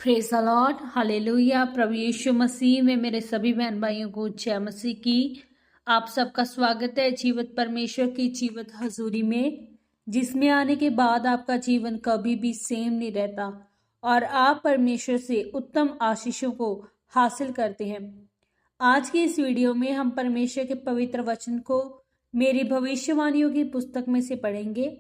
Praise the Lord, hallelujah. प्रभु यीशु मसीह में मेरे सभी बहन भाइयों को जय मसीह की। आप सबका स्वागत है जीवित परमेश्वर की जीवित हजूरी में, जिसमें आने के बाद आपका जीवन कभी भी सेम नहीं रहता और आप परमेश्वर से उत्तम आशीषों को हासिल करते हैं। आज की इस वीडियो में हम परमेश्वर के पवित्र वचन को मेरी भविष्यवाणियों की पुस्तक में से पढ़ेंगे।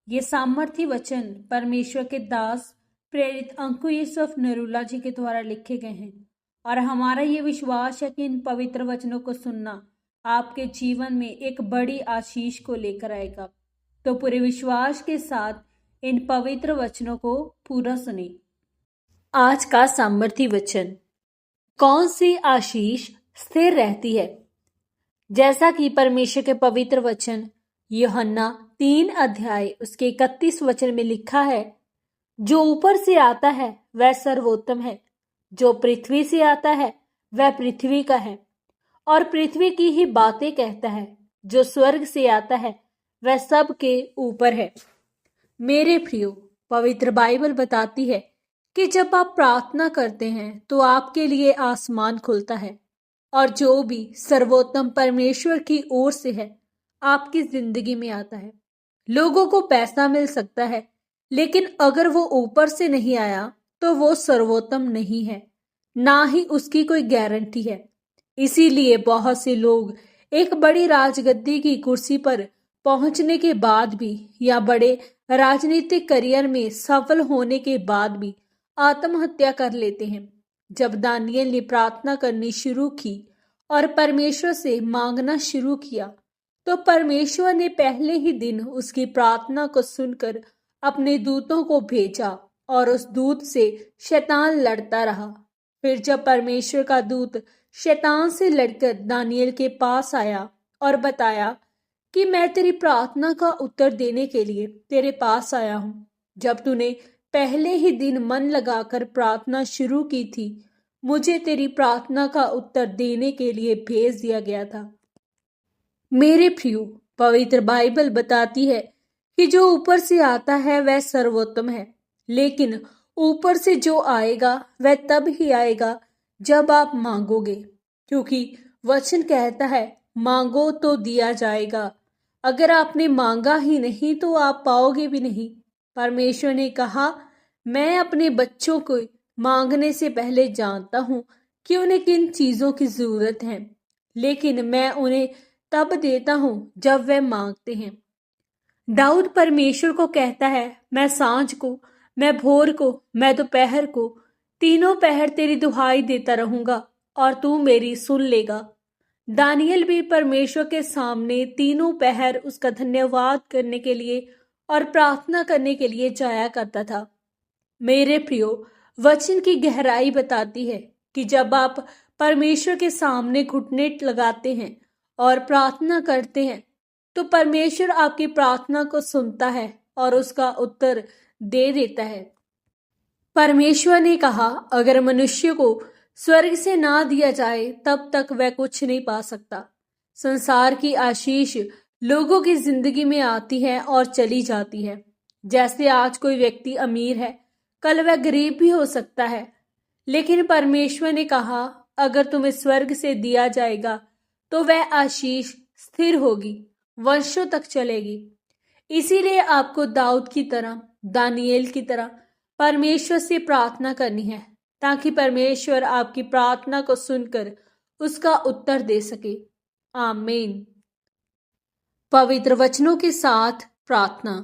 ये सामर्थी वचन परमेश्वर के दास प्रेरित अंकु यूसुफ नरूला जी के द्वारा लिखे गए हैं और हमारा ये विश्वास है कि इन पवित्र वचनों को सुनना आपके जीवन में एक बड़ी आशीष को लेकर आएगा। तो पूरे विश्वास के साथ इन पवित्र वचनों को पूरा सुने। आज का सामर्थी वचन, कौन सी आशीष स्थिर रहती है? जैसा कि परमेश्वर के पवित्र वचन यूहन्ना 3 अध्याय उसके 31 वचन में लिखा है, जो ऊपर से आता है वह सर्वोत्तम है, जो पृथ्वी से आता है वह पृथ्वी का है और पृथ्वी की ही बातें कहता है। जो स्वर्ग से आता है वह सब के ऊपर है। मेरे प्रियो, पवित्र बाइबल बताती है कि जब आप प्रार्थना करते हैं तो आपके लिए आसमान खुलता है और जो भी सर्वोत्तम परमेश्वर की ओर से है आपकी जिंदगी में आता है। लोगों को पैसा मिल सकता है, लेकिन अगर वो ऊपर से नहीं आया तो वो सर्वोत्तम नहीं है, ना ही उसकी कोई गारंटी है। इसीलिए बहुत से लोग एक बड़ी राजगद्दी की कुर्सी पर पहुंचने के बाद भी या बड़े राजनीतिक करियर में सफल होने के बाद भी आत्महत्या कर लेते हैं। जब दानियल ने प्रार्थना करनी शुरू की और परमेश्वर से मांगना शुरू किया तो परमेश्वर ने पहले ही दिन उसकी प्रार्थना को सुनकर अपने दूतों को भेजा और उस दूत से शैतान लड़ता रहा। फिर जब परमेश्वर का दूत शैतान से लड़कर दानियल के पास आया और बताया कि मैं तेरी प्रार्थना का उत्तर देने के लिए तेरे पास आया हूं। जब तूने पहले ही दिन मन लगाकर प्रार्थना शुरू की थी, मुझे तेरी प्रार्थना का उत्तर देने के लिए भेज दिया गया था। मेरे प्रियो, पवित्र बाइबल बताती है कि जो ऊपर से आता है वह सर्वोत्तम है, लेकिन ऊपर से जो आएगा वह तब ही आएगा जब आप मांगोगे, क्योंकि वचन कहता है मांगो तो दिया जाएगा। अगर आपने मांगा ही नहीं तो आप पाओगे भी नहीं। परमेश्वर ने कहा, मैं अपने बच्चों को मांगने से पहले जानता हूं कि उन्हें किन चीजों की जरूरत है, लेकिन मैं उन्हें तब देता हूं जब वे मांगते हैं। दाऊद परमेश्वर को कहता है, मैं सांझ को, मैं भोर को, मैं दोपहर को, तीनों पहर तेरी दुहाई देता रहूंगा और तू मेरी सुन लेगा। दानियल भी परमेश्वर के सामने तीनों पहर उसका धन्यवाद करने के लिए और प्रार्थना करने के लिए जाया करता था। मेरे प्रियो, वचन की गहराई बताती है कि जब आप परमेश्वर के सामने घुटने लगाते हैं और प्रार्थना करते हैं तो परमेश्वर आपकी प्रार्थना को सुनता है और उसका उत्तर दे देता है। परमेश्वर ने कहा, अगर मनुष्य को स्वर्ग से ना दिया जाए तब तक वह कुछ नहीं पा सकता। संसार की आशीष लोगों की जिंदगी में आती है और चली जाती है। जैसे आज कोई व्यक्ति अमीर है, कल वह गरीब भी हो सकता है, लेकिन परमेश्वर ने कहा, अगर तुम्हें स्वर्ग से दिया जाएगा तो वह आशीष स्थिर होगी, वर्षों तक चलेगी। इसीलिए आपको दाऊद की तरह, दानियल की तरह परमेश्वर से प्रार्थना करनी है, ताकि परमेश्वर आपकी प्रार्थना को सुनकर उसका उत्तर दे सके। आमीन। पवित्र वचनों के साथ प्रार्थना।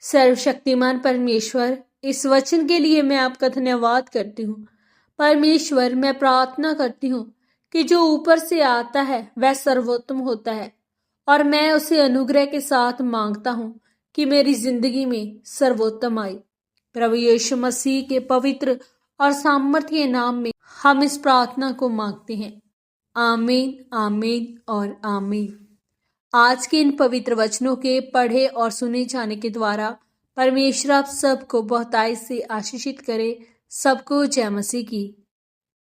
सर्वशक्तिमान परमेश्वर, इस वचन के लिए मैं आपका धन्यवाद करती हूँ। परमेश्वर, मैं प्रार्थना करती हूँ कि जो ऊपर से आता है वह सर्वोत्तम होता है और मैं उसे अनुग्रह के साथ मांगता हूं कि मेरी जिंदगी में सर्वोत्तम आए। प्रभु यीशु मसीह के पवित्र और सामर्थ्य नाम में हम इस प्रार्थना को मांगते हैं। आमीन, आमीन और आमीन। आज के इन पवित्र वचनों के पढ़े और सुने जाने के द्वारा परमेश्वर आप सबको बहुतायत से आशीषित करे। सबको जय मसीह की।